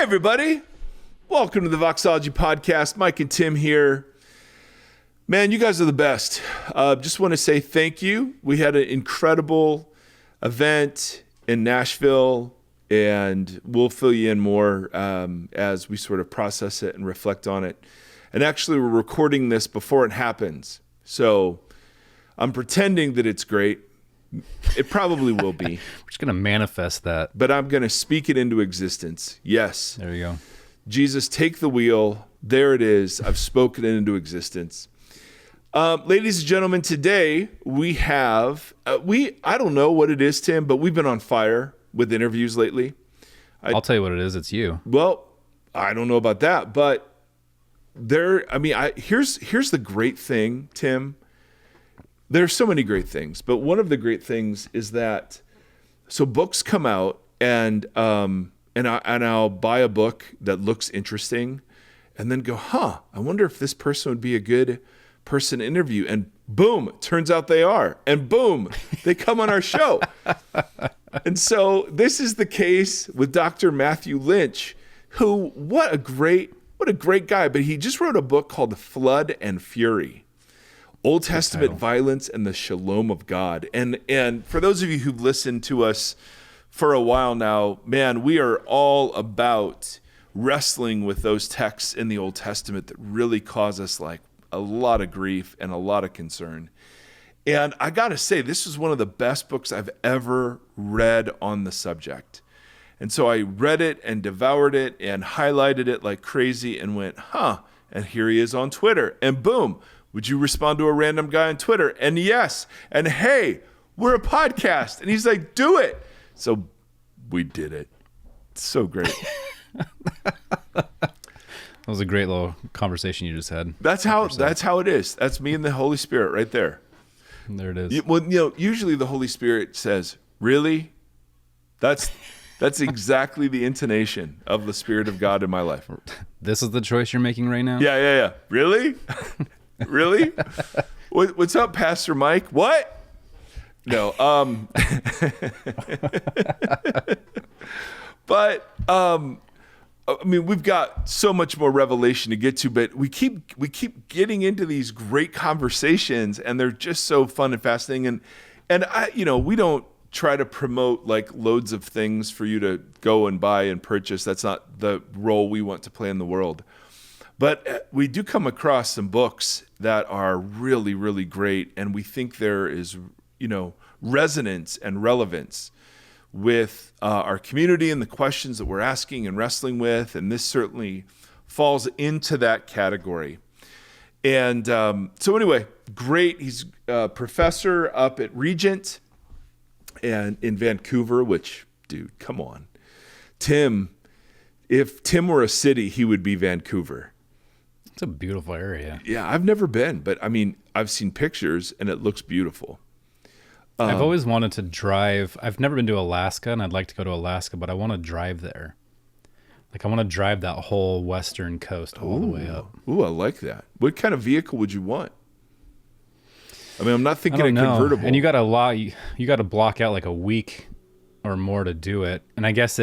everybody. Welcome to the Voxology Podcast. Mike and Tim here. Man, you guys are the best. Just want to say thank you. We had an incredible event in Nashville, and we'll fill you in more as we sort of process it and reflect on it. And actually, we're recording this before it happens. So I'm pretending that it's great. It probably will be. We're just going to manifest that. But I'm going to speak it into existence. Yes. There you go. Jesus, take the wheel. There it is. I've spoken it into existence. Ladies and gentlemen, today we have, I don't know what it is, Tim, but we've been on fire with interviews lately. I'll tell you what it is. It's you. Well, I don't know about that, but here's the great thing, Tim. There's so many great things, but one of the great things is that, so books come out and I'll buy a book that looks interesting and then go, I wonder if this person would be a good person to interview. And boom, it turns out they are. And boom, they come on our show. And so this is the case with Dr. Matthew Lynch, who, what a great guy. But he just wrote a book called Flood and Fury. Old Testament violence and the Shalom of God. And for those of you who've listened to us for a while now, man, we are all about wrestling with those texts in the Old Testament that really cause us like a lot of grief and a lot of concern. And I got to say, this is one of the best books I've ever read on the subject. And so I read it and devoured it and highlighted it like crazy and went, and here he is on Twitter. And boom, would you respond to a random guy on Twitter? And yes. And hey, we're a podcast. And he's like, do it. So we did it. It's so great. That was a great little conversation you just had. That's how it is. That's me and the Holy Spirit right there. There it is. Usually the Holy Spirit says, really? That's exactly the intonation of the Spirit of God in my life. This is the choice you're making right now? Yeah. Really? Really? What's up, Pastor Mike? What? No. But we've got so much more revelation to get to, but we keep getting into these great conversations, and they're just so fun and fascinating. And we don't try to promote like loads of things for you to go and buy and purchase. That's not the role we want to play in the world. But we do come across some books that are really, really great, and we think there is, resonance and relevance with our community and the questions that we're asking and wrestling with, and this certainly falls into that category. And so anyway, great. He's a professor up at Regent and in Vancouver, which, dude, come on. Tim, if Tim were a city, he would be Vancouver. It's a beautiful area. Yeah, I've never been, but I've seen pictures and it looks beautiful. I've always wanted to drive. I've never been to Alaska, and I'd like to go to Alaska, but I want to drive there. Like, I want to drive that whole western coast all the way up. Ooh, I like that. What kind of vehicle would you want? I'm not thinking a convertible. And you got to block out like a week or more to do it. And I guess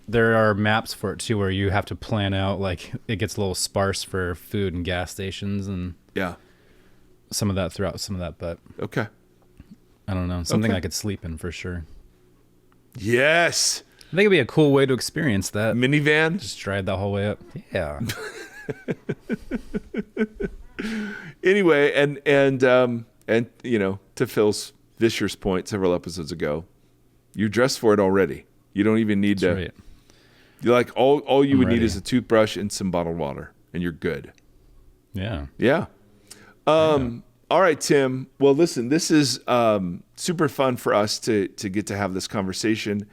there are maps for it too, where you have to plan out, like it gets a little sparse for food and gas stations and some of that throughout some of that, but okay. I don't know. Something I could sleep in for sure. Yes. I think it'd be a cool way to experience that. Minivan? Just drive that whole way up. Yeah. Anyway, and to Phil's Vischer's point several episodes ago, you dressed for it already. You don't even need to. Right. You like all you would need is a toothbrush and some bottled water, and you're good. Yeah. Yeah. All right, Tim. Well, listen, this is super fun for us to get to have this conversation.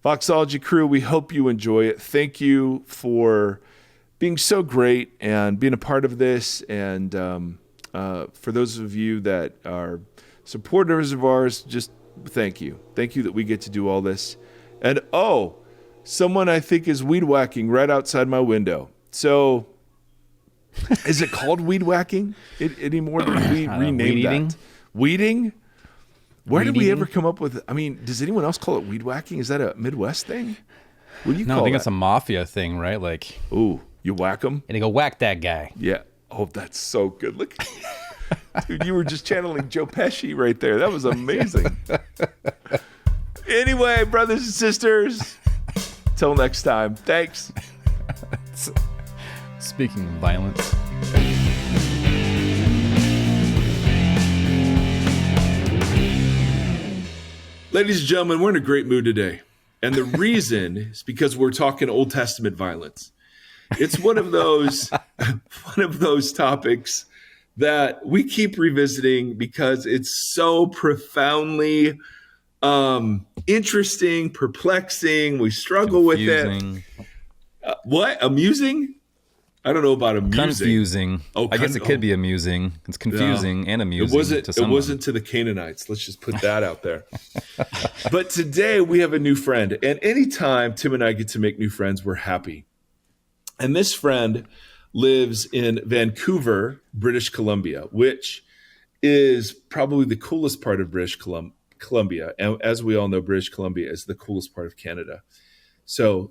Voxology crew, we hope you enjoy it. Thank you for being so great and being a part of this. And for those of you that are supporters of ours, just thank you. Thank you that we get to do all this. And someone I think is weed whacking right outside my window. So is it called weed whacking anymore? Did we rename that? Weeding? Where did we ever come up with? Does anyone else call it weed whacking? Is that a Midwest thing? What do you No, I call think that? it's a mafia thing, right? Like, Ooh, you whack them? and they go whack that guy. Yeah. Oh, that's so good. Look, dude, you were just channeling Joe Pesci right there. That was amazing. Anyway, brothers and sisters, till next time. Thanks. Speaking of violence. Ladies and gentlemen, we're in a great mood today. And the reason is because we're talking Old Testament violence. It's one of those topics that we keep revisiting because it's so profoundly interesting, perplexing. We struggle Confusing. with it. What? Amusing? I don't know about amusing. Confusing. Oh, I guess it could be amusing. It's confusing and amusing. It wasn't to the Canaanites. Let's just put that out there. But today we have a new friend. And anytime Tim and I get to make new friends, we're happy. And this friend lives in Vancouver, British Columbia, which is probably the coolest part of British Columbia. And as we all know, British Columbia is the coolest part of Canada. So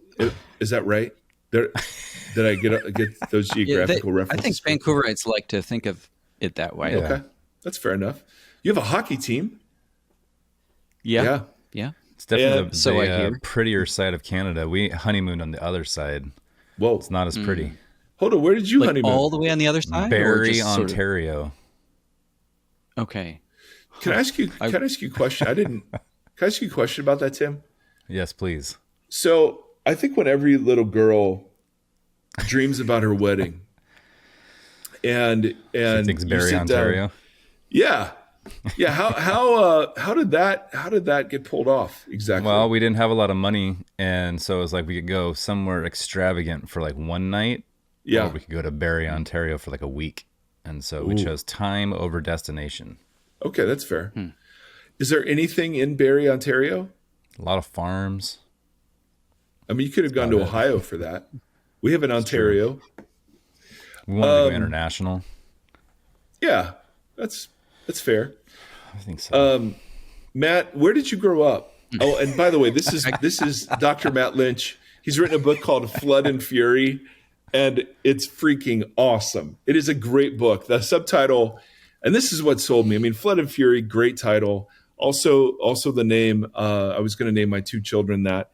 is that right? Did I get those geographical references? I think Vancouverites like to think of it that way. Yeah. Okay, that's fair enough. You have a hockey team. Yeah. It's definitely And the so I hear. prettier side of Canada. We honeymooned on the other side. Whoa, It's not as pretty. hold on. Where did you Like honeymoon? all the way on the other side? or Barrie, just sort of- Ontario. Okay. Can I ask you? Can I ask you a question? Can I ask you a question about that, Tim? Yes, please. So I think when every little girl dreams about her wedding, and She thinks you Barrie, sit down- Ontario. yeah. How did that get pulled off exactly? Well, we didn't have a lot of money, and so it was like we could go somewhere extravagant for like one night. yeah. Or we could go to Barrie, Ontario for like a week. And so we chose time over destination. Okay, that's fair. Is there anything in Barrie, Ontario? A lot of farms. I mean, you could have gone to Ohio for that. We have an Ontario. We wanted to go international. Yeah, that's fair. I think so. Matt, where did you grow up? Oh, and by the way, this is Dr. Matt Lynch. He's written a book called Flood and Fury, and it's freaking awesome. It is a great book. The subtitle, and this is what sold me. I mean, Flood and Fury, great title. Also the name. I was going to name my two children that,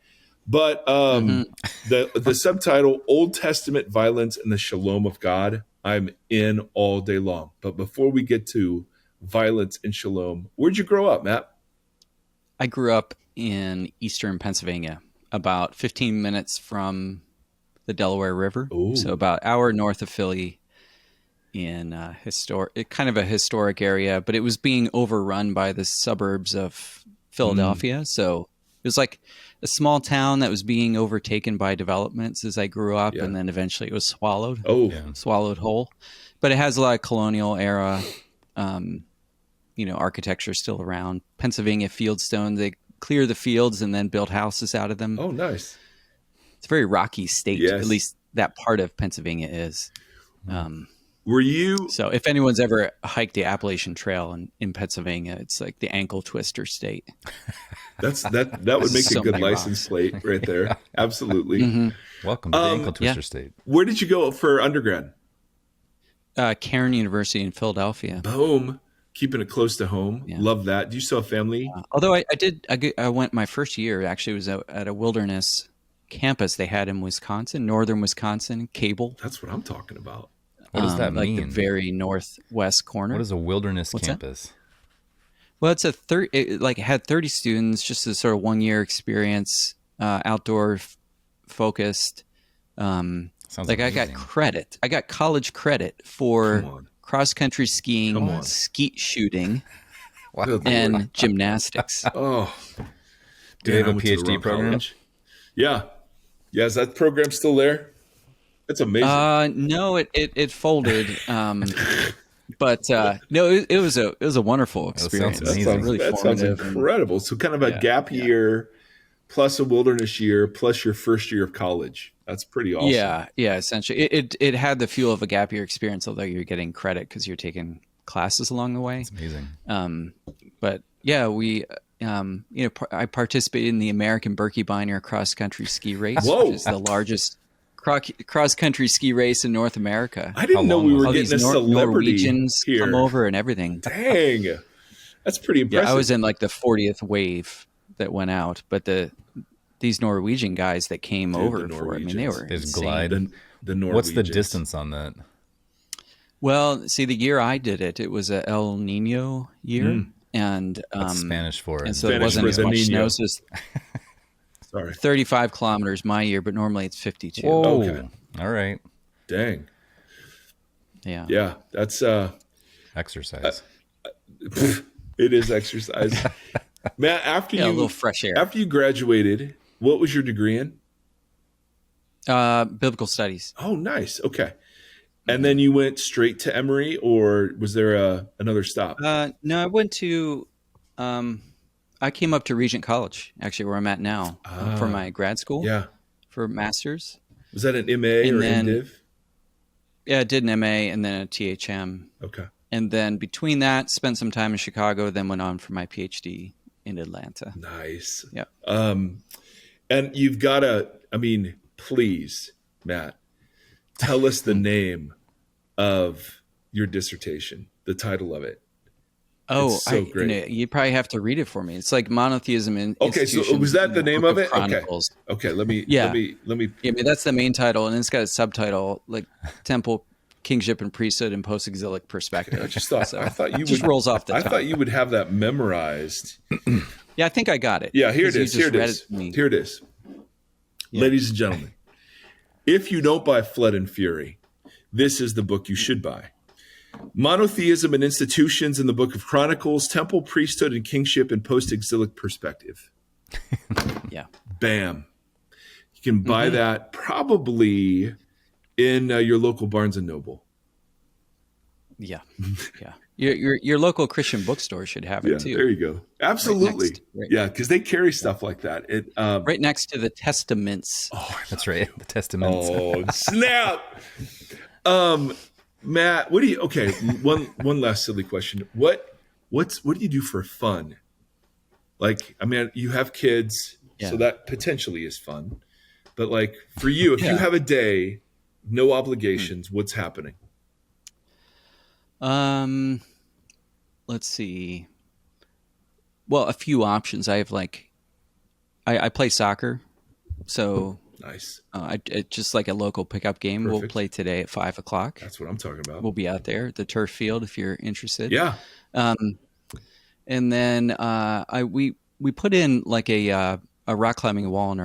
but the subtitle, Old Testament Violence and the Shalom of God. I'm in all day long. But before we get to violence and shalom, where'd you grow up, Matt? I grew up in eastern Pennsylvania, about 15 minutes from the Delaware River. Ooh. So about an hour north of Philly in kind of a historic area, but it was being overrun by the suburbs of Philadelphia. So it was like a small town that was being overtaken by developments as I grew up, Yeah. and then eventually it was swallowed. Oh, Swallowed whole. But it has a lot of colonial era, architecture still around. Pennsylvania fieldstone, they clear the fields and then build houses out of them. oh, nice. It's a very rocky state, Yes. at least that part of Pennsylvania is. Were you? So if anyone's ever hiked the Appalachian Trail in Pennsylvania, it's like the ankle twister state. That would make So a good many license plate right there. Absolutely. Welcome to the Ankle Twister yeah. State. Where did you go for undergrad? Cairn University in Philadelphia. Boom. Keeping it close to home. Yeah. Love that. Do you still have family? Although I went my first year, actually was at a wilderness campus they had in Wisconsin, northern Wisconsin, Cable. That's what I'm talking about. What does that like mean? the very northwest corner. What is a wilderness What's that? campus? Well, it's it had 30 students, just a sort of 1 year experience, outdoor focused. Sounds Like I got amazing. credit. I got college credit Come for on. cross country Come skiing, on. skeet shooting, Wow. Good Lord. and gymnastics. Oh. Do they have I a went to the PhD wrong program? college. Yeah. Yeah, is that program still there? That's amazing. No, it folded. But no, it was a wonderful sounds experience. amazing. Really that sounds formative. and- incredible. So kind of a gap year plus a wilderness year plus your first year of college. That's pretty awesome. Yeah. Essentially, it had the feel of a gap year experience, although you're getting credit because you're taking classes along the way. It's amazing. But yeah, we I participated in the American Birkebeiner cross-country ski race, Whoa. which is the largest cross-country ski race in North America. I didn't know we were getting a celebrity Norwegians here. come over and everything. Dang. That's pretty impressive. Yeah, I was in like the 40th wave that went out, but these Norwegian guys that came over for it, I mean, they were Just insane. glide. The Norwegians. What's the distance on that? Well, see, the year I did it, it was a El Nino year, and That's Spanish for it. and so Spanish it wasn't for as the much Nino. snow. So it's Sorry. 35 kilometers my year, but normally it's 52. Whoa. Okay. All right. Dang. Yeah. Yeah, that's Exercise. it is exercise. Matt, after Yeah, a you little fresh air. after you graduated, what was your degree in? Biblical studies. Oh, nice. Okay. And then you went straight to Emory, or was there another stop? No, I went to. I came up to Regent College, actually, where I'm at now, for my grad school. Yeah. For master's. Was that an MA And or then- MDiv? Yeah, I did an MA and then a THM, Okay. and then between that, spent some time in Chicago. Then went on for my PhD in Atlanta. Nice. Yeah. And you've got to, please, Matt, tell us the name of your dissertation, the title of it. Oh, It's so great. You probably have to read it for me. It's like Monotheism in Okay, so Institutions was that in the name Book of it? Okay. Chronicles. Okay, let me. Yeah. Let me. Yeah, I mean, that's the main title, and it's got a subtitle like Temple, Kingship, and Priesthood in Post-Exilic Perspective. I just thought. So I thought you it just would. rolls off the I tongue. thought you would have that memorized. Yeah, I think I got it. Yeah, here it 'Cause you is. just Here it read is. to me. Here it is. Ladies and gentlemen, if you don't buy Flood and Fury, this is the book you should buy. Monotheism and Institutions in the Book of Chronicles, Temple, Priesthood, and Kingship in Post-Exilic Perspective. Yeah. Bam. You can buy that probably in your local Barnes & Noble. Yeah. Yeah. Your local Christian bookstore should have it Yeah, too. there you go. Absolutely. Right. Yeah, because they carry stuff like that. It, Right next to the Testaments. That's right. The Testaments. Oh, snap. Matt, what do you, okay, one last silly question. What do you do for fun? Like, you have kids, so that potentially is fun. But like for you, if you have a day, no obligations, what's happening? Let's see. Well, a few options. I have I play soccer, so Nice. it's just like a local pickup game. We'll Perfect. play today at 5:00. That's what I'm talking about. We'll be out there at the turf field if you're interested. Yeah. And then we put in like a rock climbing wall in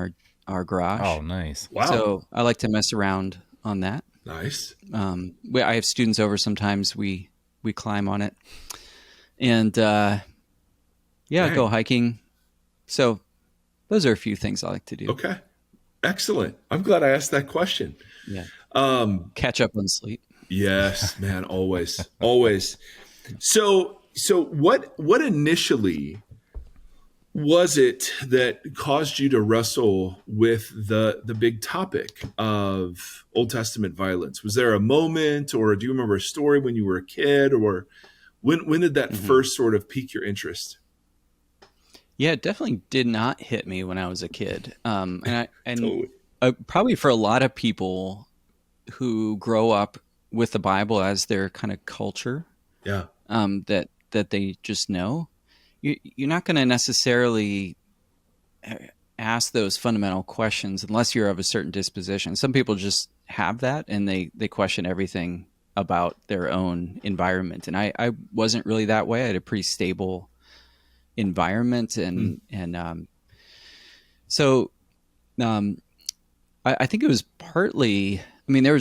our garage. Oh, nice. Wow. So I like to mess around on that. Nice. I have students over sometimes. We climb on it, and Dang. go hiking. So those are a few things I like to do. Okay. Excellent. I'm glad I asked that question. Yeah. Catch up on sleep. Yes, man, always. Always. So what initially was it that caused you to wrestle with the big topic of Old Testament violence? Was there a moment, or do you remember a story when you were a kid, or when did that first sort of pique Yeah, your interest? it definitely did not hit me when I was a kid. And Totally. probably for a lot of people who grow up with the Bible as their kind of culture, Yeah. that they just know, you're not going to necessarily ask those fundamental questions unless you're of a certain disposition. Some people just have that, and they question everything about their own environment. And I wasn't really that way. I had a pretty stable environment, so I think it was partly. I mean, there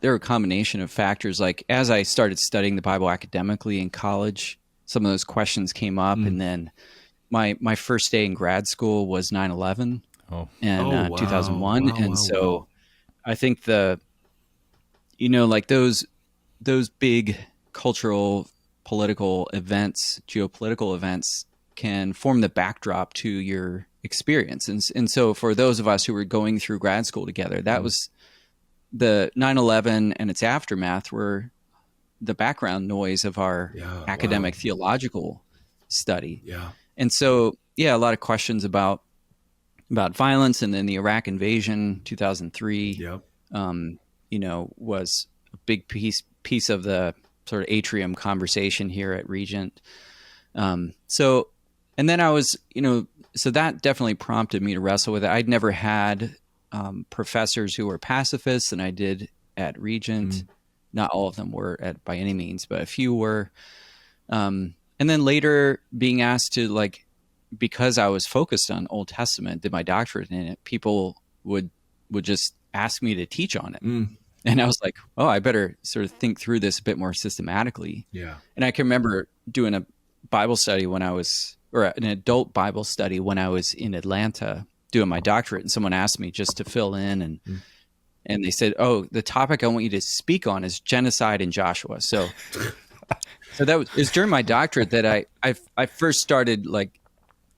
were a combination of factors. Like as I started studying the Bible academically in college, some of those questions came up, and then my first day in grad school was 9/11 in 2001, Wow. I think those big cultural, political events, geopolitical events can form the backdrop to your experience. And so for those of us who were going through grad school together, that was the 9/11 and its aftermath were the background noise of our academic theological study. Yeah. And so a lot of questions about violence, and then the Iraq invasion, 2003. Yep. Was a big piece of the sort of atrium conversation here at Regent. So, and then I was, so that definitely prompted me to wrestle with it. I'd never had professors who were pacifists, and I did at Regent. Not all of them were by any means, but a few were. And then later being asked to, because I was focused on Old Testament, did my doctorate in it, people would just ask me to teach on it. And I was like, oh, I better sort of think through this a bit more systematically. Yeah. And I can remember doing a Bible study or an adult Bible study when I was in Atlanta doing my doctorate, and someone asked me just to fill in, and they said, oh, the topic I want you to speak on is genocide in Joshua. So it was during my doctorate that I first started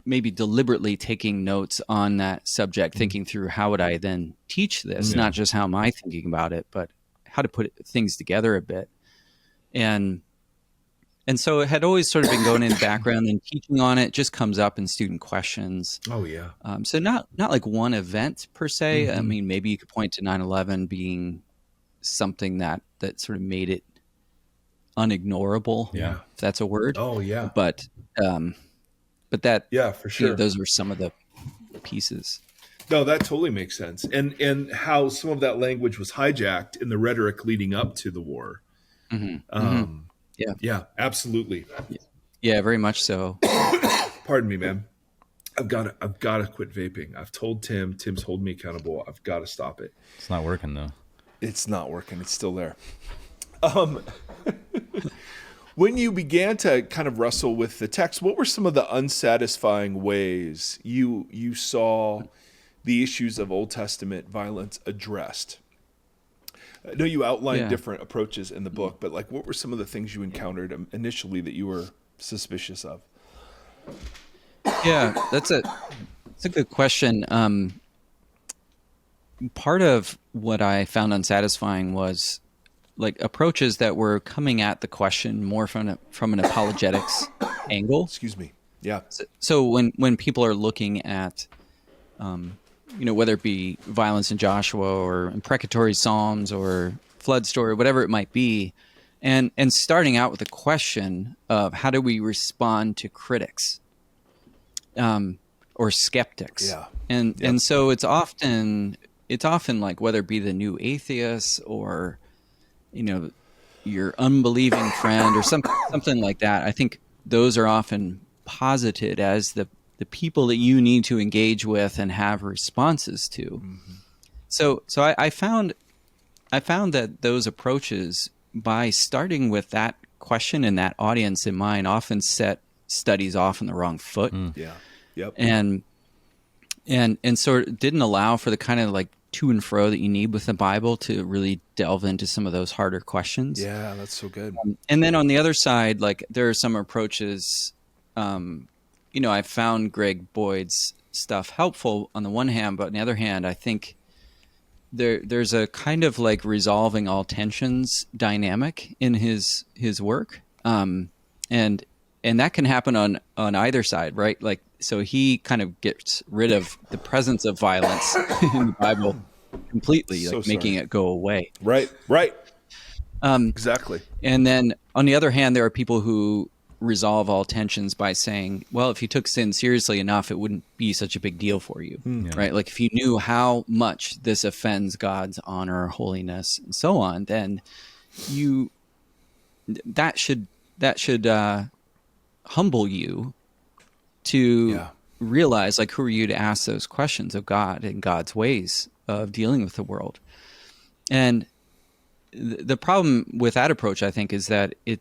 maybe deliberately taking notes on that subject, thinking through how would I then teach this, not just how am I thinking about it, but how to put things together a bit. And so it had always sort of been going in the background, and teaching on it just comes up in student questions. Oh yeah. So not like one event per se. I mean, maybe you could point to 9/11 being something that sort of made it unignorable. Yeah. If that's a word. Oh yeah. But that, Yeah, for sure. those were some of the pieces. No, that totally makes sense. And how some of that language was hijacked in the rhetoric leading up to the war. Yeah, absolutely. Yeah, very much so. Pardon me, man. I've got to quit vaping. I've told Tim's holding me accountable. I've got to stop it. It's not working though. It's not working. It's still there. When you began to kind of wrestle with the text, what were some of the unsatisfying ways you saw the issues of Old Testament violence addressed? I know you outlined different approaches in the book, but what were some of the things you encountered initially that you were suspicious of? Yeah, that's a good question. Part of what I found unsatisfying was approaches that were coming at the question more from an apologetics angle. Excuse me. Yeah. So when people are looking at, whether it be violence in Joshua or imprecatory Psalms or flood story, whatever it might be, and starting out with a question of how do we respond to critics, or skeptics. Yeah. And so it's often whether it be the new atheists or your unbelieving friend or something like that. I think those are often posited as the people that you need to engage with and have responses to. So I found that those approaches, by starting with that question and that audience in mind, often set studies off on the wrong foot. Yeah. Yep. And sort of didn't allow for the kind of to and fro that you need with the Bible to really delve into some of those harder questions. Yeah, that's so good. And then on the other side, there are some approaches, I found Greg Boyd's stuff helpful on the one hand, but on the other hand, I think there's a kind of resolving all tensions dynamic in his work. And that can happen on either side, right? So he kind of gets rid of the presence of violence in the Bible completely, making it go away. Right. Exactly. And then on the other hand, there are people who resolve all tensions by saying, well, if you took sin seriously enough, it wouldn't be such a big deal for you, right? If you knew how much this offends God's honor, holiness, and so on, then that should humble you to realize, who are you to ask those questions of God and God's ways of dealing with the world. And the problem with that approach, I think, is that it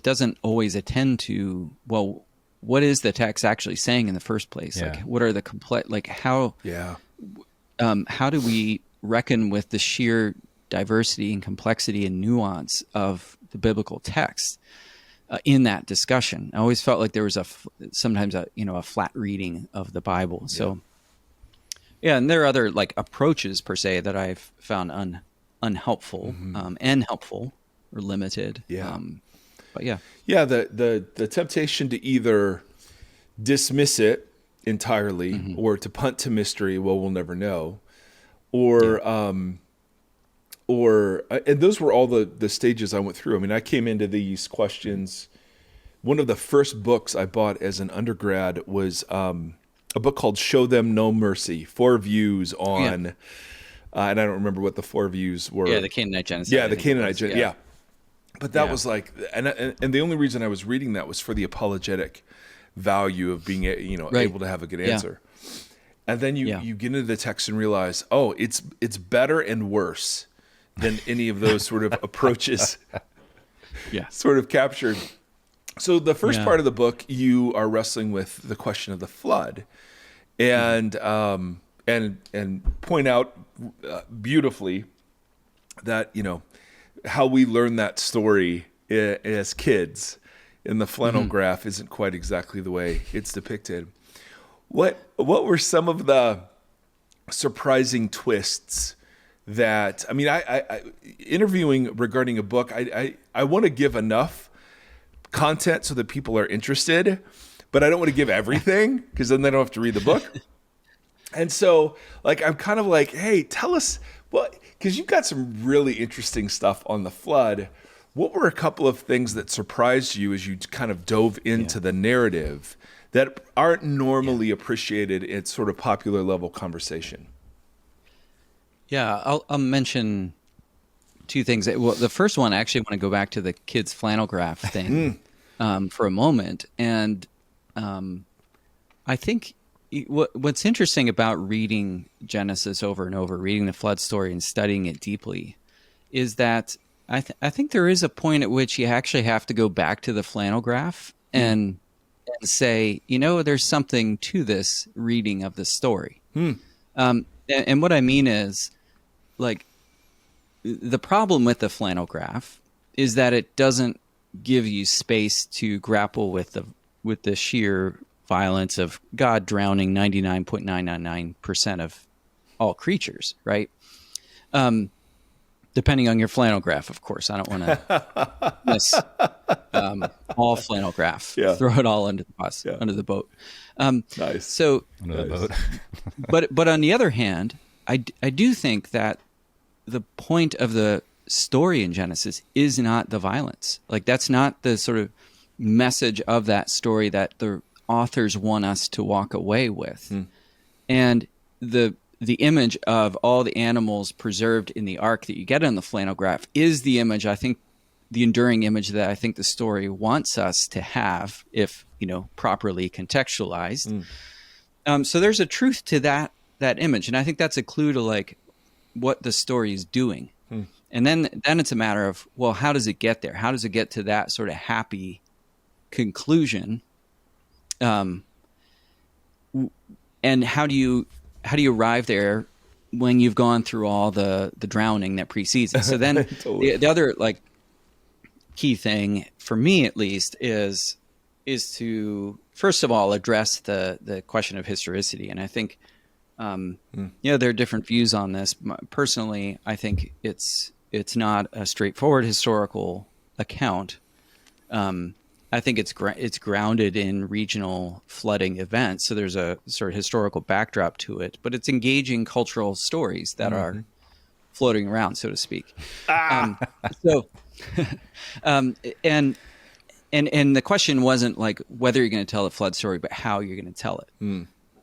doesn't always attend to, well, what is the text actually saying in the first place? What are the how do we reckon with the sheer diversity and complexity and nuance of the biblical text in that discussion? I always felt like there was sometimes a flat reading of the Bible. So and there are other approaches per se that I've found unhelpful and helpful or limited. But the temptation to either dismiss it entirely, or to punt to mystery, well, we'll never know, or and those were all the stages I went through. I mean, I came into these questions. One of the first books I bought as an undergrad was a book called Show Them No Mercy, 4 views on, and I don't remember what the 4 views were. Yeah, the Canaanite genocide. Yeah, the Canaanite genocide. Yeah. But that was like, and the only reason I was reading that was for the apologetic value of being, able to have a good answer. And then you get into the text and realize, oh, it's better and worse than any of those sort of approaches sort of captured. So the first part of the book, you are wrestling with the question of the flood, and point out beautifully that how we learn that story as kids in the flannel graph isn't quite exactly the way it's depicted. What were some of the surprising twists that, I mean, I interviewing regarding a book, I want to give enough content so that people are interested, but I don't want to give everything because then they don't have to read the book. And so I'm kind of like, hey, tell us what, because you've got some really interesting stuff on the flood. What were a couple of things that surprised you as you kind of dove into the narrative that aren't normally appreciated in sort of popular level conversation? Yeah, I'll mention 2 things. Well, the first one, I actually want to go back to the kids' flannel graph thing for a moment. And I think what's interesting about reading Genesis over and over, reading the flood story and studying it deeply, is that I think there is a point at which you actually have to go back to the flannel graph and say, there's something to this reading of the story. And what I mean is, the problem with the flannel graph is that it doesn't give you space to grapple with the sheer violence of God drowning 99.999% of all creatures, right? Depending on your flannel graph, of course. I don't want to miss all flannel graph. Yeah. Throw it all under the bus, under the boat. Nice. So, Under the boat. but on the other hand, I do think that the point of the story in Genesis is not the violence. That's not the sort of message of that story that the authors want us to walk away with. And the image of all the animals preserved in the ark that you get on the flannel graph is the image, I think, the enduring image that I think the story wants us to have if, properly contextualized. So there's a truth to that image. And I think that's a clue to what the story is doing. And then it's a matter of, well, how does it get there? How does it get to that sort of happy conclusion? And how do you arrive there when you've gone through all the drowning that precedes it? So then totally. the other key thing for me, at least, is to first of all address the question of historicity. And I think there are different views on this. Personally, I think it's not a straightforward historical account. I think it's grounded in regional flooding events, so there's a sort of historical backdrop to it, but it's engaging cultural stories that are floating around, so to speak. And the question wasn't whether you're going to tell the flood story, but how you're going to tell it.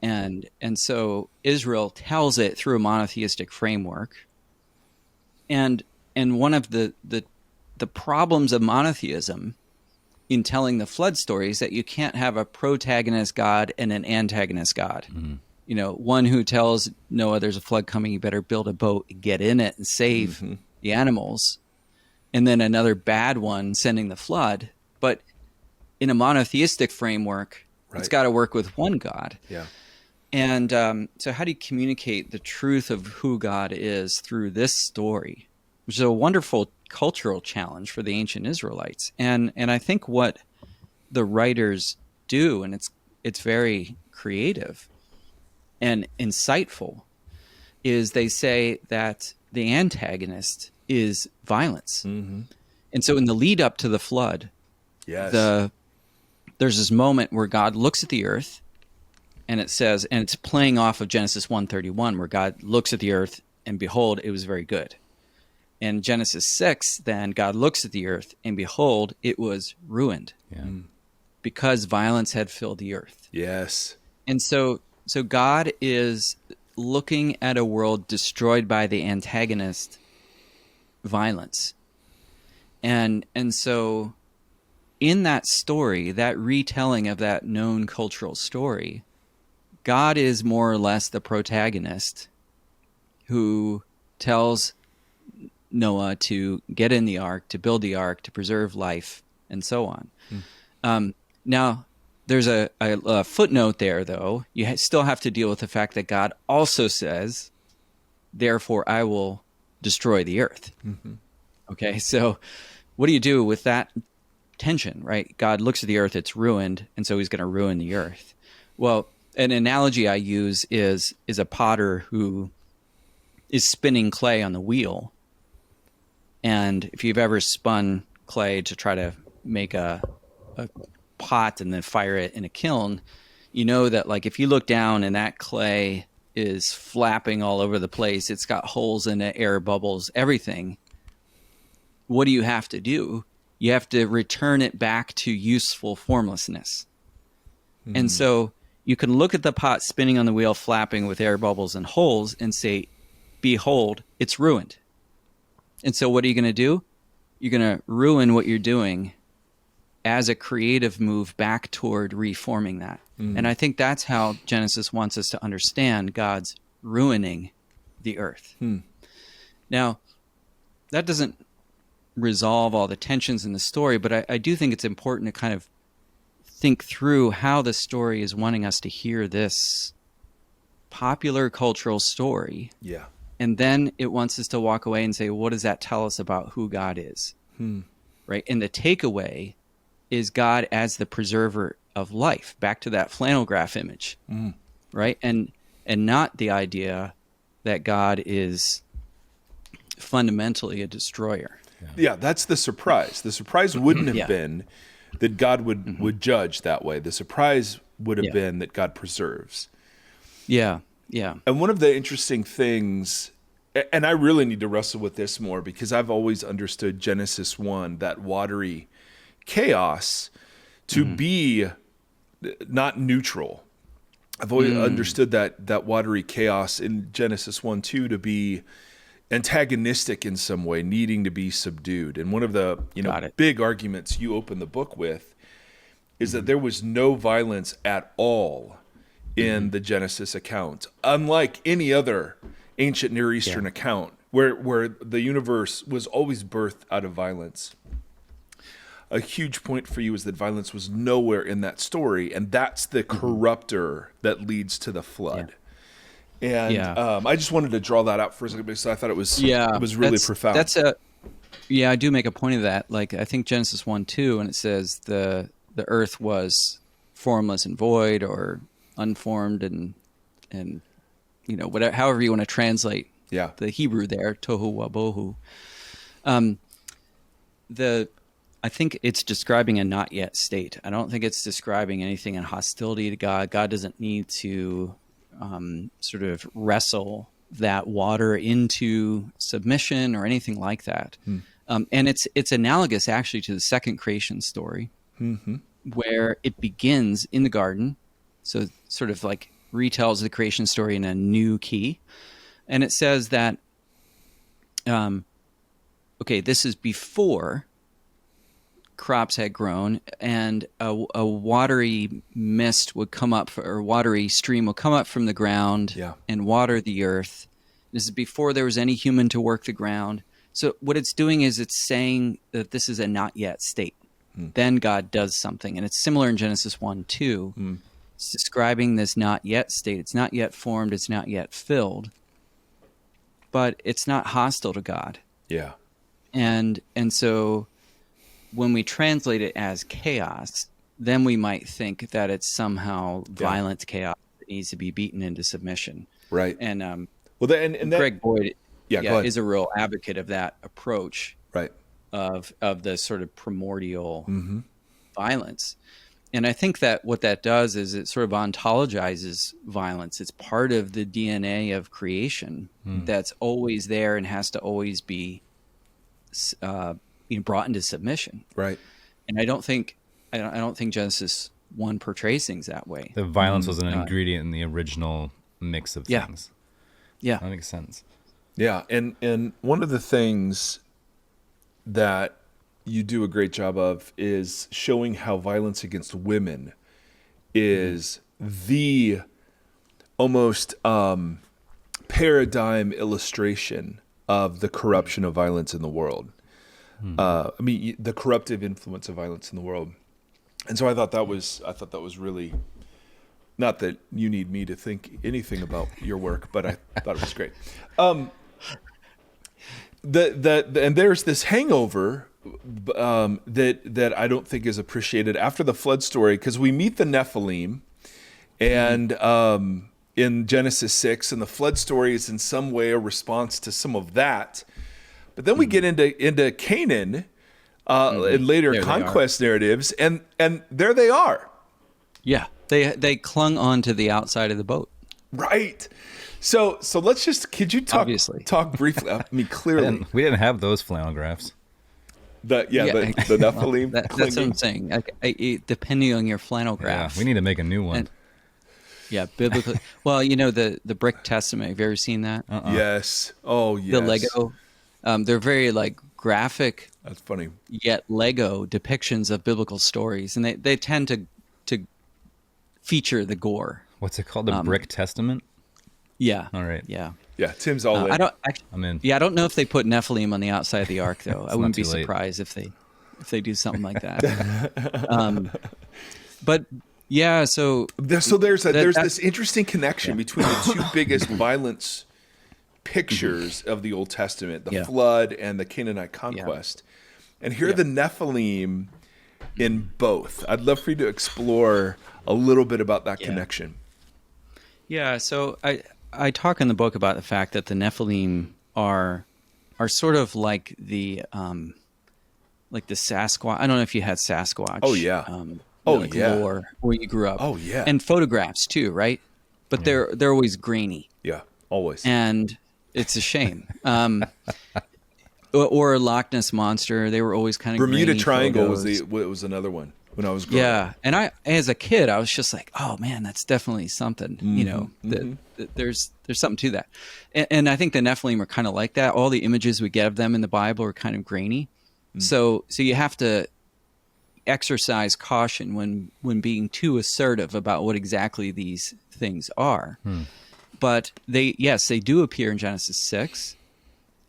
And so Israel tells it through a monotheistic framework, and one of the problems of monotheism in telling the flood story is that you can't have a protagonist God and an antagonist God. One who tells Noah there's a flood coming, you better build a boat, get in it, and save the animals. And then another bad one sending the flood. But in a monotheistic framework, it's got to work with one God. Yeah. And so how do you communicate the truth of who God is through this story, which is a wonderful cultural challenge for the ancient Israelites. And I think what the writers do, and it's very creative and insightful, is they say that the antagonist is violence. And so in the lead up to the flood, there's this moment where God looks at the earth And it says, and it's playing off of Genesis 1:31, where God looks at the earth and behold, it was very good. And Genesis 6, then God looks at the earth and behold, it was ruined. Yeah. Because violence had filled the earth. Yes. And so God is looking at a world destroyed by the antagonist violence. And so in that story, that retelling of that known cultural story, God is more or less the protagonist who tells Noah to get in the ark, to build the ark, to preserve life, and so on. Now, there's a footnote there, though. You still have to deal with the fact that God also says, therefore I will destroy the earth. Mm-hmm. Okay, so what do you do with that tension, right? God looks at the earth, it's ruined, and so he's going to ruin the earth. Well, an analogy I use is a potter who is spinning clay on the wheel. And if you've ever spun clay to try to make a pot and then fire it in a kiln, you know that like if you look down and that clay is flapping all over the place, it's got holes in it, air bubbles, everything. What do you have to do? You have to return it back to useful formlessness. Mm-hmm. And so you can look at the pot spinning on the wheel, flapping with air bubbles and holes, and say, behold, it's ruined. And so what are you going to do? You're going to ruin what you're doing as a creative move back toward reforming that. Mm. And I think that's how Genesis wants us to understand God's ruining the earth. Now, that doesn't resolve all the tensions in the story, but I do think it's important to kind of think through how the story is wanting us to hear this popular cultural story. Yeah. And then it wants us to walk away and say, what does that tell us about who God is? Right? And the takeaway is God as the preserver of life. Back to that flannel graph image, right? And not the idea that God is fundamentally a destroyer. Yeah, that's the surprise. The surprise wouldn't have been that God would judge that way. The surprise would have been that God preserves. Yeah, yeah. And one of the interesting things, and I really need to wrestle with this more because I've always understood Genesis 1, that watery chaos, to be not neutral. I've always understood that watery chaos in Genesis 1-2 to be antagonistic in some way, needing to be subdued. And one of the big arguments you open the book with is that there was no violence at all in the Genesis account, unlike any other ancient Near Eastern account where the universe was always birthed out of violence. A huge point for you is that violence was nowhere in that story, and that's the corrupter that leads to the flood. And I just wanted to draw that out for a second because I thought it was really profound. I do make a point of that. Like I think Genesis 1:2, and it says the earth was formless and void, or unformed, and whatever, however you want to translate the Hebrew there, tohu wabohu. I think it's describing a not yet state. I don't think it's describing anything in hostility to God. God doesn't need to sort of wrestle that water into submission or anything like that. And it's analogous actually to the second creation story, where it begins in the garden. So sort of like retells the creation story in a new key. And it says that, this is before crops had grown, and a watery mist would come up, or watery stream would come up from the ground and water the earth. This is before there was any human to work the ground. So what it's doing is it's saying that this is a not yet state. Then God does something. And it's similar in Genesis 1:2. It's describing this not yet state. It's not yet formed. It's not yet filled. But it's not hostile to God. Yeah. And so when we translate it as chaos, then we might think that it's somehow violent chaos that needs to be beaten into submission. Right. And Greg Boyd is a real advocate of that approach. Right. Of the sort of primordial violence. And I think that what that does is it sort of ontologizes violence. It's part of the DNA of creation that's always there and has to always be brought into submission. Right. And I don't think Genesis 1 portrays things that way. The violence was an ingredient in the original mix of things. Yeah. That makes sense. Yeah, and one of the things that you do a great job of is showing how violence against women is the almost paradigm illustration of the corruption of violence in the world. The corruptive influence of violence in the world. And so I thought that was really, not that you need me to think anything about your work, but I thought it was great. And there's this hangover that I don't think is appreciated after the flood story, because we meet the Nephilim, and in Genesis 6, and the flood story is in some way a response to some of that. But then we get into Canaan and later There conquest narratives, and there they are. Yeah. They clung on to the outside of the boat. Right. So let's just, could you talk briefly? I mean, clearly We didn't have those flannel graphs. the Nephilim. That's what I'm saying. Depending on your flannel graph. Yeah, we need to make a new one. And, biblically. Well, the Brick Testament. Have you ever seen that? Yes. Oh, yes. The Lego. They're very graphic. That's funny. Yet Lego depictions of biblical stories, and they tend to feature the gore. What's it called? The Brick Testament? Yeah. All right. Yeah. Yeah, Tim's all in. I'm in. Yeah, I don't know if they put Nephilim on the outside of the ark, though. I wouldn't be too late. surprised if they do something like that. But yeah, so there's this interesting connection between the two biggest violence pictures of the Old Testament, the flood and the Canaanite conquest. And here are the Nephilim in both. I'd love for you to explore a little bit about that connection. Yeah, so I talk in the book about the fact that the Nephilim are sort of like the Sasquatch. I don't know if you had Sasquatch. Oh yeah. Lore where you grew up. Oh yeah. And photographs too, right? But they're always grainy. Yeah, always. And it's a shame. Or Loch Ness Monster. They were always kind of Bermuda grainy Triangle photos. was another one when I was growing up. And I, as a kid, I was just like, "Oh man, that's definitely something." That there's something to that, and I think the Nephilim are kind of like that. All the images we get of them in the Bible are kind of grainy, so you have to exercise caution when being too assertive about what exactly these things are. But they do appear in Genesis 6,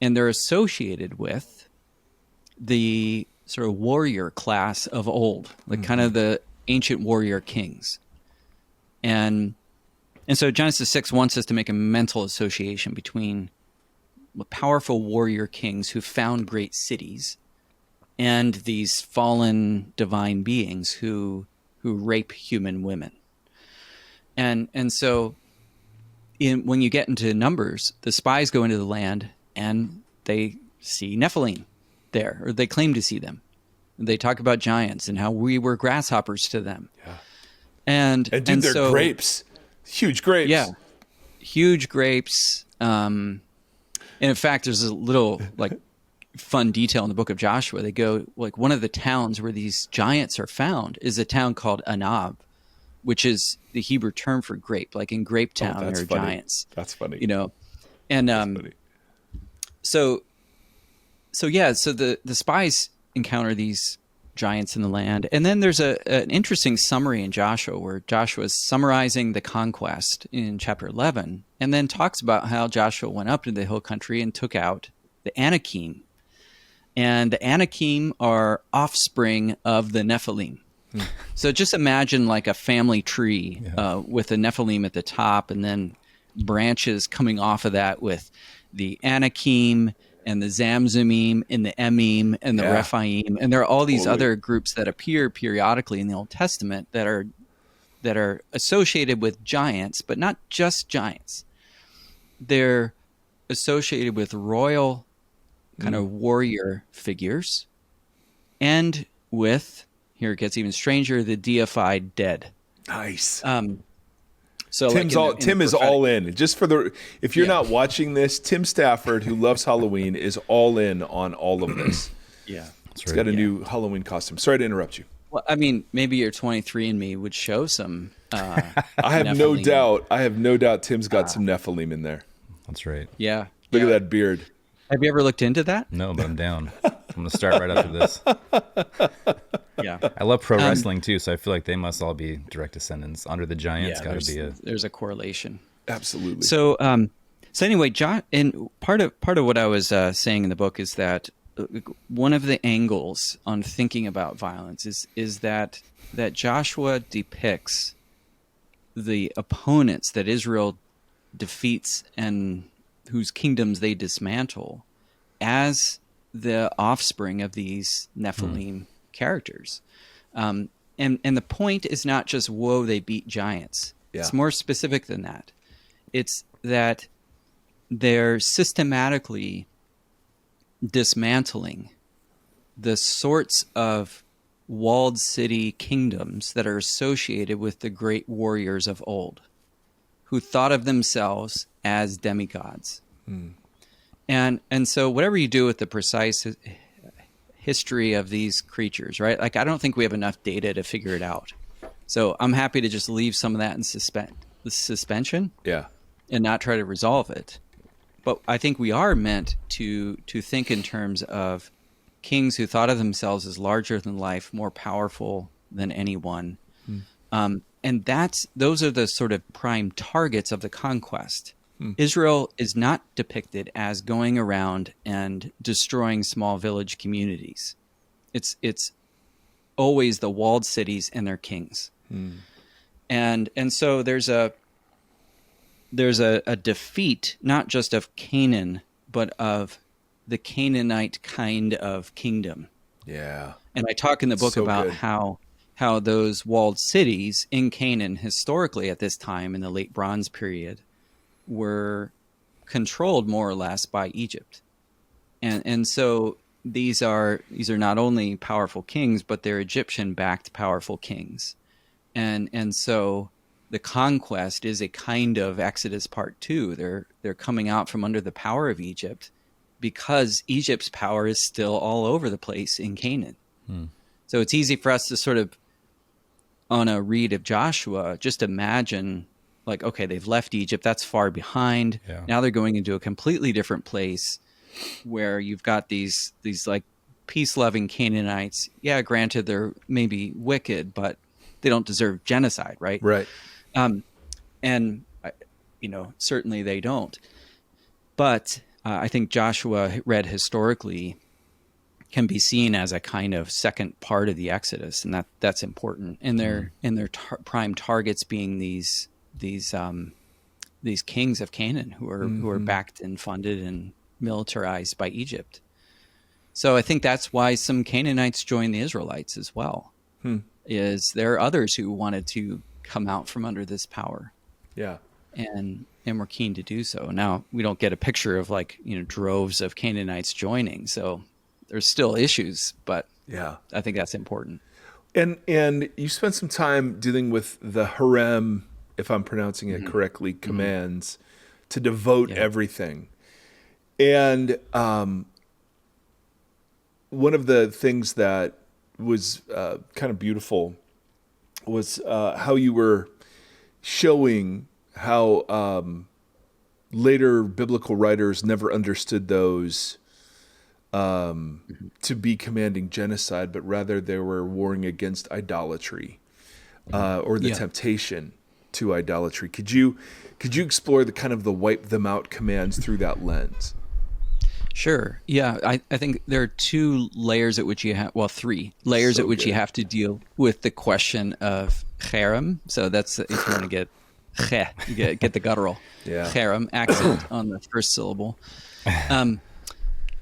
and they're associated with the sort of warrior class of old, kind of the ancient warrior kings. And so Genesis 6 wants us to make a mental association between powerful warrior kings who found great cities and these fallen divine beings who rape human women. And so when you get into Numbers, the spies go into the land and they see Nephilim there, or they claim to see them. They talk about giants and how we were grasshoppers to them. Yeah. And they're grapes. Huge grapes. Yeah. Huge grapes. And in fact, there's a little fun detail in the book of Joshua. They go, one of the towns where these giants are found is a town called Anab, which is the Hebrew term for grape. Like in Grape Town, there are giants. That's funny. And funny. So the spies encounter these giants in the land. And then there's an interesting summary in Joshua where Joshua is summarizing the conquest in chapter 11 and then talks about how Joshua went up into the hill country and took out the Anakim. And the Anakim are offspring of the Nephilim. So just imagine like a family tree with the Nephilim at the top and then branches coming off of that with the Anakim and the Zamzumim and the Emim and the Rephaim. And there are all these other groups that appear periodically in the Old Testament that are associated with giants, but not just giants. They're associated with royal kind of warrior figures and with here it gets even stranger, the deified dead. Nice. So Tim is all in. Just for if you're not watching this, Tim Stafford, who loves Halloween, is all in on all of this. Yeah. He's got a new Halloween costume. Sorry to interrupt you. Well, I mean, maybe your 23andMe would show some. I have no doubt. Tim's got some Nephilim in there. That's right. Yeah. Look at that beard. Have you ever looked into that? No, but I'm down. I'm going to start right after this. Yeah. I love pro wrestling too, so I feel like they must all be direct descendants. Under the Giants got to be there's a correlation. Absolutely. So anyway, John, and part of what I was saying in the book is that one of the angles on thinking about violence is that Joshua depicts the opponents that Israel defeats and whose kingdoms they dismantle as the offspring of these Nephilim characters. And the point is not just, whoa, they beat giants. Yeah. It's more specific than that. It's that they're systematically dismantling the sorts of walled city kingdoms that are associated with the great warriors of old, who thought of themselves as demigods. And so whatever you do with the precise history of these creatures, right? Like, I don't think we have enough data to figure it out. So I'm happy to just leave some of that in suspension. Yeah. And not try to resolve it. But I think we are meant to think in terms of kings who thought of themselves as larger than life, more powerful than anyone. And those are the sort of prime targets of the conquest. Israel is not depicted as going around and destroying small village communities. It's always the walled cities and their kings. And so there's a defeat, not just of Canaan, but of the Canaanite kind of kingdom. Yeah. And I talk in the book about how those walled cities in Canaan historically at this time in the late Bronze period were controlled more or less by Egypt. And so these are not only powerful kings, but they're Egyptian-backed powerful kings. And so the conquest is a kind of Exodus Part 2. They're coming out from under the power of Egypt because Egypt's power is still all over the place in Canaan. So it's easy for us to sort of, on a read of Joshua, just imagine, like, okay, they've left Egypt. That's far behind. Yeah. Now they're going into a completely different place where you've got these like peace-loving Canaanites. Yeah, granted, they're maybe wicked, but they don't deserve genocide, right? Right. And certainly they don't. But I think Joshua, read historically, can be seen as a kind of second part of the Exodus, and that's important. And their prime targets being these kings of Canaan who are backed and funded and militarized by Egypt. So I think that's why some Canaanites joined the Israelites as well. Is there are others who wanted to come out from under this power. Yeah. And we're keen to do so. Now, we don't get a picture of droves of Canaanites joining. So there's still issues, but yeah, I think that's important. And you spent some time dealing with the harem, if I'm pronouncing it correctly, commands to devote everything. And one of the things that was kind of beautiful was how you were showing how later biblical writers never understood those to be commanding genocide, but rather they were warring against idolatry or the temptation to idolatry. Could you explore the kind of the wipe them out commands through that lens? Sure. Yeah, I think there are two layers at which you have, three layers at which you have to deal with the question of harem. So that's, if you want to get the guttural harem accent on the first syllable.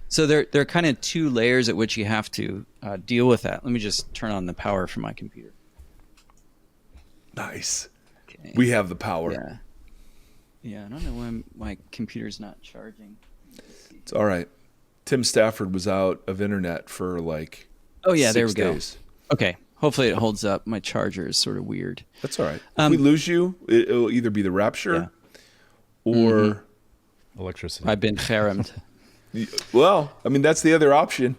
So there are kind of two layers at which you have to deal with that. Let me just turn on the power for my computer. Nice. Okay. We have the power. Yeah. I don't know why my computer's not charging. It's all right. Tim Stafford was out of internet for 6 there we go. days. Okay. Hopefully it holds up. My charger is sort of weird. That's all right. If we lose you, it'll either be the rapture or Electricity. I've been cheremed. well, I mean, that's the other option.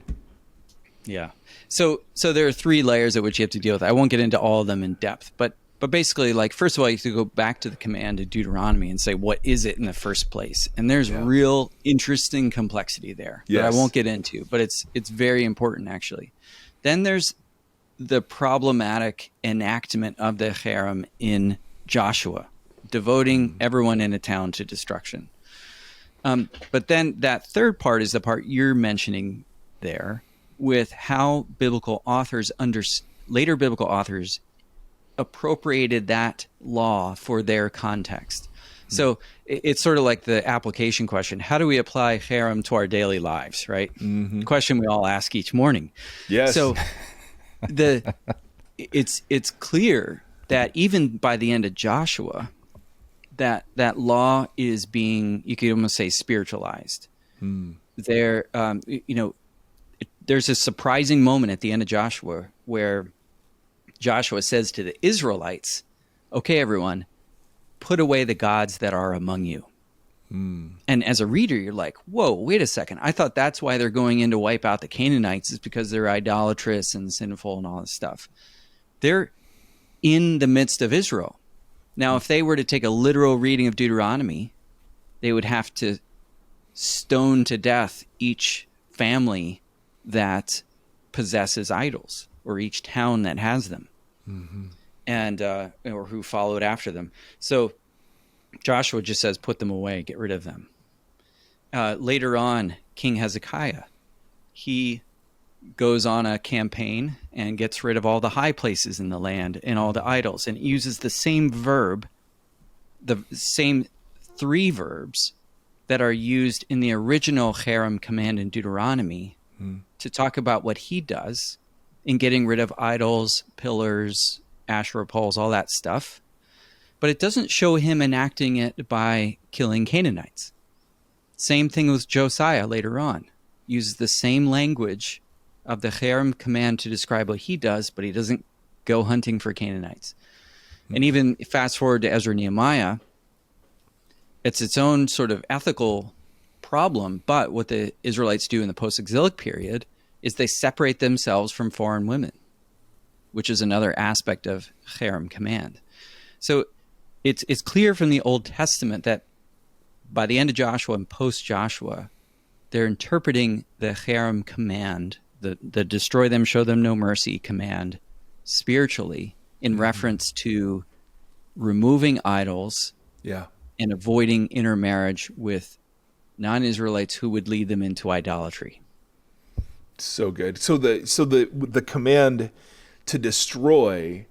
Yeah. So there are 3 layers at which you have to deal with. I won't get into all of them in depth, but basically, like, first of all, you have to go back to the command of Deuteronomy and say, what is it in the first place? And there's real interesting complexity there that I won't get into, but it's very important, actually. Then there's the problematic enactment of the cherem in Joshua, devoting everyone in a town to destruction. But then that third part is the part you're mentioning there, with how biblical authors, later biblical authors, appropriated that law for their context. So it's sort of like the application question. How do we apply cherem to our daily lives, right? The question we all ask each morning. Yes. So it's clear that even by the end of Joshua, that law is being, you could almost say, spiritualized. There, there's a surprising moment at the end of Joshua where Joshua says to the Israelites, okay, everyone, put away the gods that are among you. And as a reader, you're like, whoa, wait a second. I thought that's why they're going in to wipe out the Canaanites, is because they're idolatrous and sinful and all this stuff. They're in the midst of Israel. Now, if they were to take a literal reading of Deuteronomy, they would have to stone to death each family that possesses idols, or each town that has them, and or who followed after them. So Joshua just says, put them away, get rid of them. Later on, King Hezekiah, he goes on a campaign and gets rid of all the high places in the land and all the idols, and uses the same verb, the same 3 verbs that are used in the original cherem command in Deuteronomy to talk about what he does in getting rid of idols, pillars, Asherah poles, all that stuff. But it doesn't show him enacting it by killing Canaanites. Same thing with Josiah later on. Uses the same language of the cherem command to describe what he does, but he doesn't go hunting for Canaanites. And even fast forward to Ezra and Nehemiah, it's its own sort of ethical problem, but what the Israelites do in the post-exilic period is they separate themselves from foreign women, which is another aspect of cherem command. So it's clear from the Old Testament that by the end of Joshua and post-Joshua, they're interpreting the cherem command, the destroy them, show them no mercy command, spiritually in reference to removing idols and avoiding intermarriage with non-Israelites who would lead them into idolatry. So good. So the command to destroy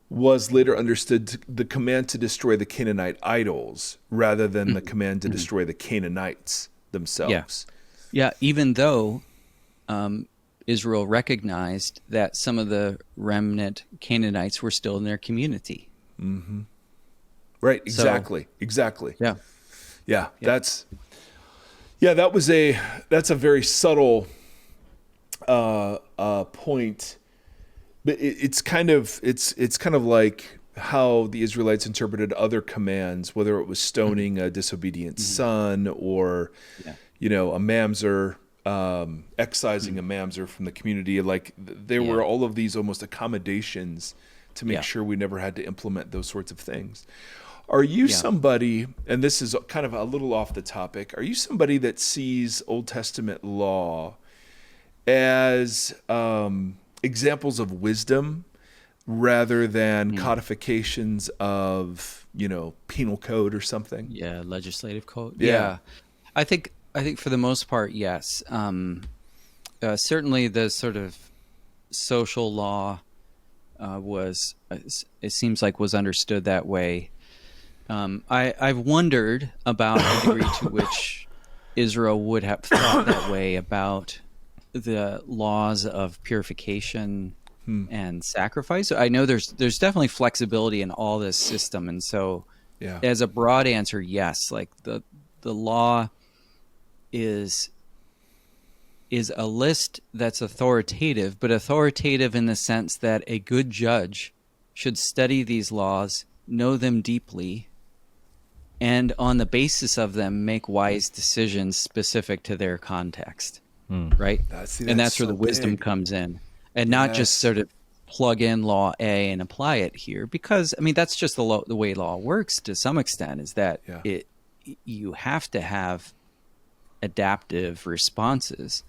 was later understood the command to destroy the Canaanite idols rather than the command to destroy the Canaanites themselves. Yeah, even though Israel recognized that some of the remnant Canaanites were still in their community. Right, exactly. Yeah, that's a very subtle point, but it's kind of like how the Israelites interpreted other commands, whether it was stoning a disobedient son or a mamzer, excising a mamzer from the community. Like there were all of these almost accommodations to make sure we never had to implement those sorts of things. Are you somebody, and this is kind of a little off the topic, are you somebody that sees Old Testament law as examples of wisdom rather than codifications of, penal code or something? Yeah, legislative code. Yeah. I think for the most part, yes. Certainly the sort of social law it seems like was understood that way. I've wondered about the degree to which Israel would have thought that way about the laws of purification and sacrifice. I know there's definitely flexibility in all this system, and so as a broad answer, yes. Like the law is is a list that's authoritative, but authoritative in the sense that a good judge should study these laws, know them deeply, and on the basis of them make wise decisions specific to their context. Right? And that's where the wisdom comes in. And not just sort of plug in law A and apply it here, because I mean that's just the way law works to some extent, is that you have to have adaptive responses.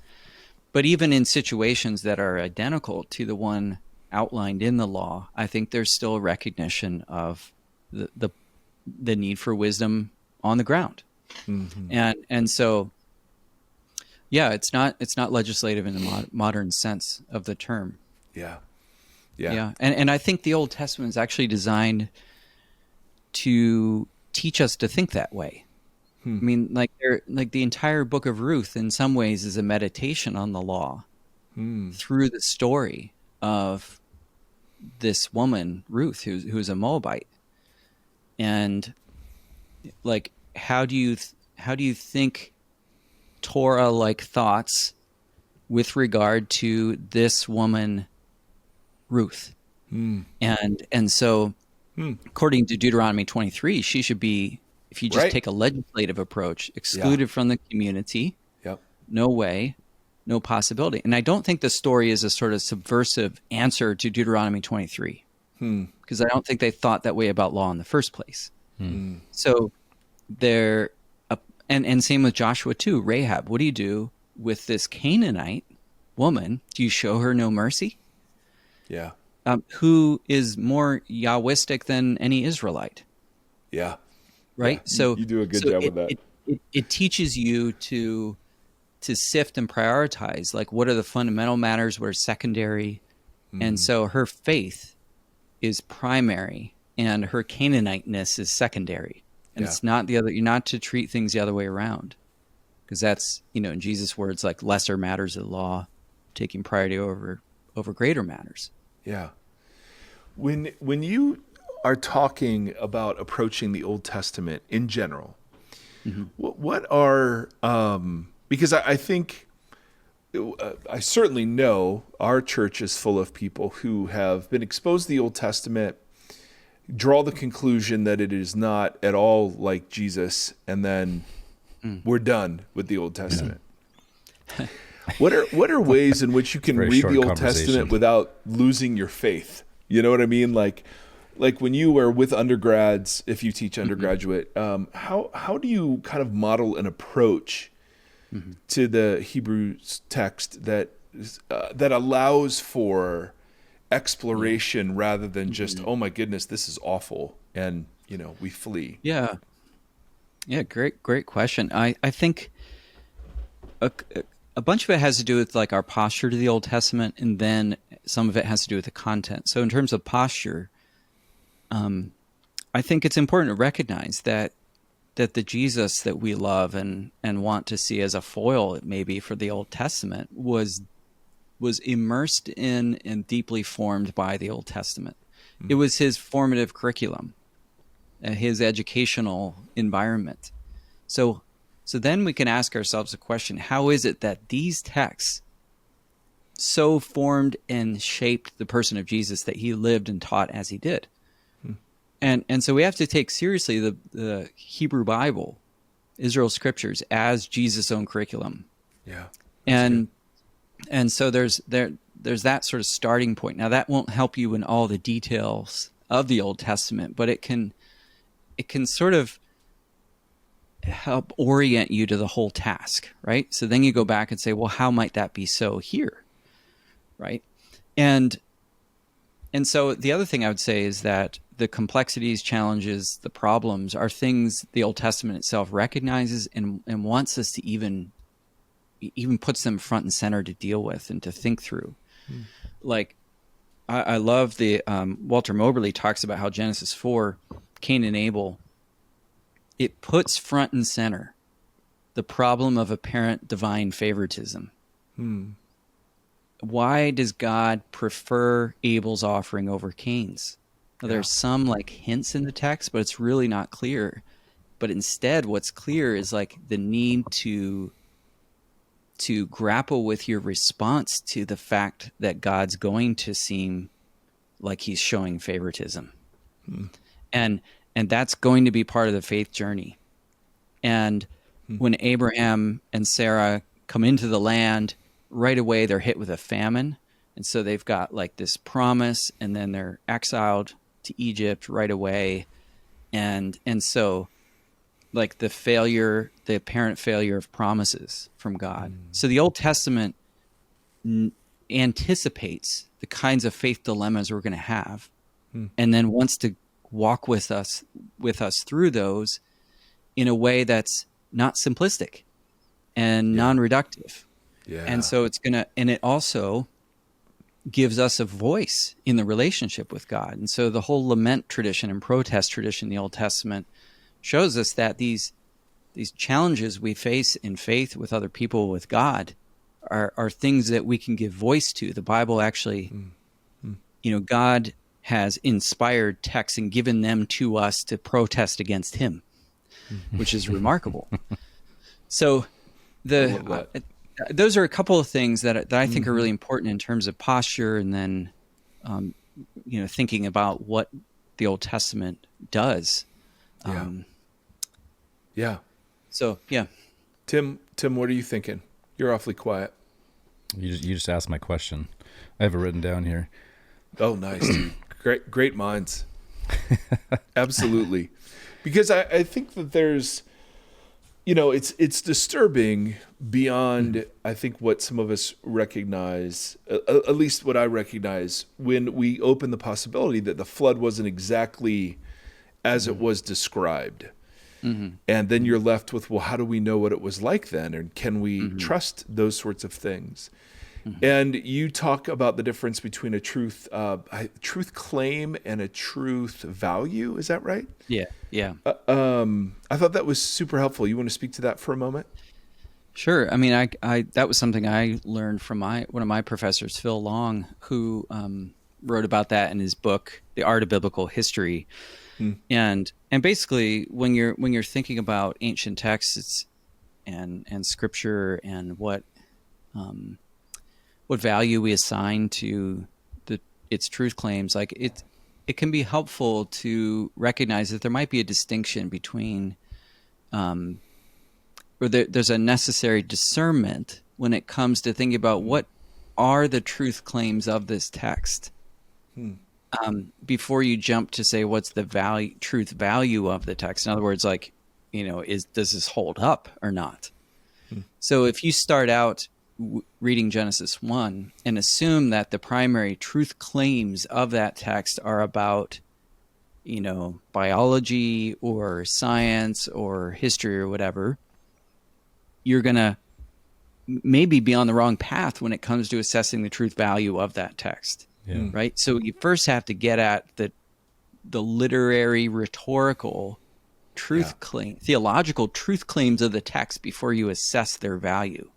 But even in situations that are identical to the one outlined in the law, I think there's still a recognition of the need for wisdom on the ground. And so it's not legislative in the modern sense of the term. Yeah. And I think the Old Testament is actually designed to teach us to think that way. I mean, like the entire book of Ruth in some ways is a meditation on the law through the story of this woman, Ruth, who's a Moabite. And like, how do you think Torah-like thoughts with regard to this woman, Ruth? And so according to Deuteronomy 23, she should be, if you just take a legislative approach, excluded from the community. No way, no possibility. And I don't think the story is a sort of subversive answer to Deuteronomy 23, because I don't think they thought that way about law in the first place. So they're, and same with Joshua too. Rahab, what do you do with this Canaanite woman? Do you show her no mercy? Who is more Yahwistic than any Israelite? Right. So you do a good job with that. It teaches you to sift and prioritize, like, what are the fundamental matters, what are secondary. And so her faith is primary and her Canaaniteness is secondary. And it's not the other. You're not to treat things the other way around, because that's, in Jesus' words, like lesser matters of the law taking priority over greater matters. When you are talking about approaching the Old Testament in general, what are because I think I certainly know our church is full of people who have been exposed to the Old Testament, draw the conclusion that it is not at all like Jesus, and then we're done with the Old Testament. What are ways in which you can read the Old Testament without losing your faith? You know what I mean? Like when you are with undergrads, if you teach undergraduate, how do you kind of model an approach to the Hebrew text that allows for exploration rather than just, oh my goodness, this is awful, and we flee? Great question. I think a bunch of it has to do with like our posture to the Old Testament, and then some of it has to do with the content. So in terms of posture, I think it's important to recognize that the Jesus that we love and want to see as a foil maybe for the Old Testament was immersed in and deeply formed by the Old Testament. It was his formative curriculum, his educational environment. So then we can ask ourselves a question: how is it that these texts so formed and shaped the person of Jesus that he lived and taught as he did? And so we have to take seriously the Hebrew Bible, Israel's scriptures, as Jesus' own curriculum. And so there's that sort of starting point. Now that won't help you in all the details of the Old Testament, but it can sort of help orient you to the whole task, right? So then you go back and say, well, how might that be so here, right? And so the other thing I would say is that the complexities, challenges, the problems are things the Old Testament itself recognizes and wants us to even puts them front and center to deal with and to think through. Like, I love the Walter Moberly talks about how Genesis 4, Cain and Abel, it puts front and center the problem of apparent divine favoritism. Why does God prefer Abel's offering over Cain's? Now, there's some like hints in the text, but it's really not clear. But instead, what's clear is like the need to to grapple with your response to the fact that God's going to seem like he's showing favoritism. And that's going to be part of the faith journey. And when Abraham and Sarah come into the land, right away they're hit with a famine. And so they've got like this promise, and then they're exiled to Egypt right away. And so like the apparent failure of promises from God. So the Old Testament anticipates the kinds of faith dilemmas we're going to have, and then wants to walk with us through those in a way that's not simplistic and non-reductive. Yeah. And so it also gives us a voice in the relationship with God. And so the whole lament tradition and protest tradition in the Old Testament shows us that these challenges we face in faith with other people, with God, are things that we can give voice to. The Bible actually, God has inspired texts and given them to us to protest against him, which is remarkable. So those are a couple of things that I think are really important in terms of posture, and then, thinking about what the Old Testament does. Yeah. So, yeah. Tim, what are you thinking? You're awfully quiet. You just asked my question. I have it written down here. Oh, nice. Great minds. Absolutely. Because I think that there's, it's disturbing beyond, I think, what some of us recognize, at least what I recognize, when we open the possibility that the flood wasn't exactly as it was described. And then you're left with, well, how do we know what it was like then? And can we trust those sorts of things? And you talk about the difference between a truth claim and a truth value. Is that right? Yeah. I thought that was super helpful. You want to speak to that for a moment? Sure. I mean, I that was something I learned from one of my professors, Phil Long, who wrote about that in his book, The Art of Biblical History. And basically, when you're thinking about ancient texts and scripture and what value we assign to its truth claims, like it can be helpful to recognize that there might be a distinction between, or there's a necessary discernment when it comes to thinking about what are the truth claims of this text. Before you jump to say what's the truth value of the text. In other words, like, does this hold up or not? So if you start out reading Genesis 1 and assume that the primary truth claims of that text are about, biology or science or history or whatever, you're going to maybe be on the wrong path when it comes to assessing the truth value of that text. Yeah. Right. So you first have to get at the literary, rhetorical truth claim, theological truth claims of the text before you assess their value.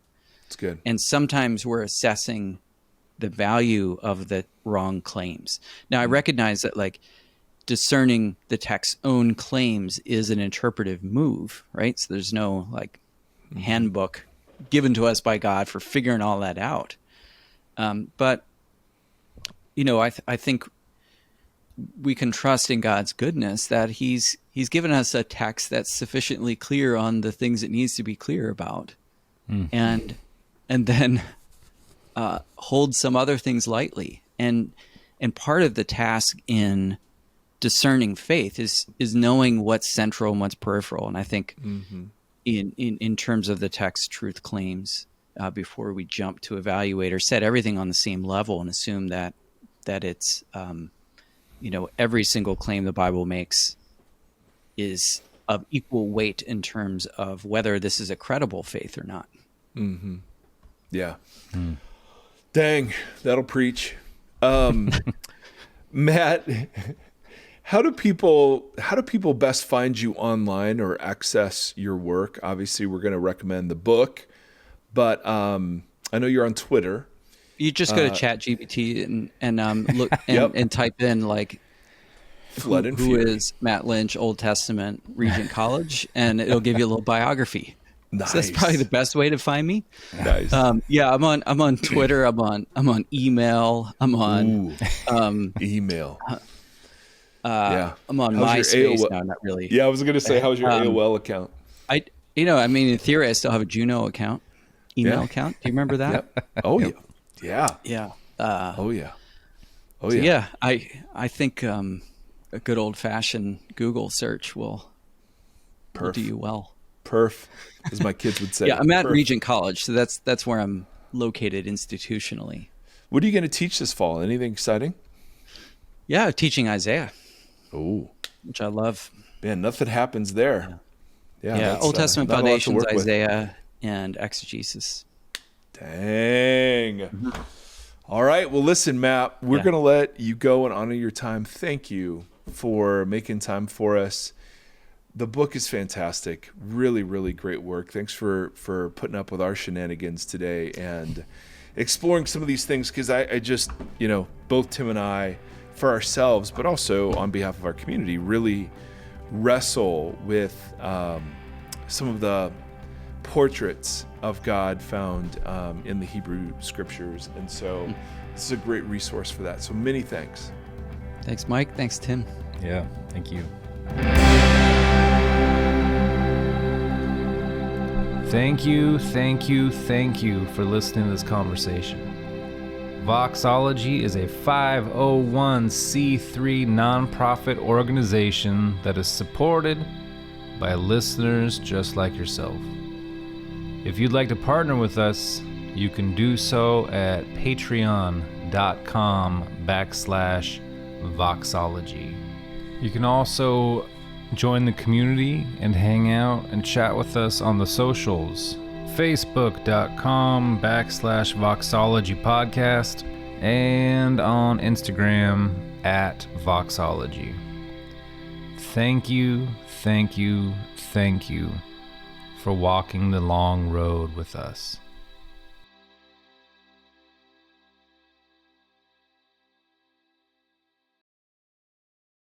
That's good. And sometimes we're assessing the value of the wrong claims. Now, I recognize that, like, discerning the text's own claims is an interpretive move, right? So there's no handbook given to us by God for figuring all that out. But I think we can trust in God's goodness that He's given us a text that's sufficiently clear on the things it needs to be clear about, and then hold some other things lightly. And part of the task in discerning faith is knowing what's central and what's peripheral. And I think in terms of the text truth claims, before we jump to evaluate or set everything on the same level and assume that it's, every single claim the Bible makes is of equal weight in terms of whether this is a credible faith or not. Yeah. Dang, that'll preach. Matt, how do people best find you online or access your work? Obviously, we're going to recommend the book, but I know you're on Twitter. You just go to ChatGPT and look and type in Flood and who Fury. is Matt Lynch, Old Testament, Regent College, and it'll give you a little biography. Nice. So that's probably the best way to find me. Nice. Yeah, I'm on Twitter. I'm on email. I'm on email. I'm on How's your MySpace AOL? now. Not really. Yeah, I was gonna say, how's your AOL account? In theory, I still have a Juno account, email Yeah. account. Do you remember that? Yep. Oh yeah. Yeah. Oh yeah. Oh So yeah. I think a good old fashioned Google search will do you well. Perf, as my kids would say. Yeah, I'm at Perf. Regent College, so that's where I'm located institutionally. What are you going to teach this fall? Anything exciting? Yeah, teaching Isaiah, Oh, which I love. man, nothing happens there. Yeah, that's, Old Testament not a lot to foundations, work with. Isaiah, and exegesis. Dang. All right. Well, listen, Matt, we're going to let you go and honor your time. Thank you for making time for us. The book is fantastic. Really, really great work. Thanks for putting up with our shenanigans today and exploring some of these things, because I just, both Tim and I, for ourselves, but also on behalf of our community, really wrestle with some of the portraits of God found in the Hebrew scriptures. And so this is a great resource for that. So many thanks. Thanks, Mike. Thanks, Tim. Yeah, thank you. Thank you for listening to this conversation. Voxology is a 501c3 nonprofit organization that is supported by listeners just like yourself. If you'd like to partner with us, you can do so at patreon.com/Voxology. You can also join the community and hang out and chat with us on the socials. Facebook.com/Voxology Podcast and on Instagram @Voxology. Thank you for walking the long road with us.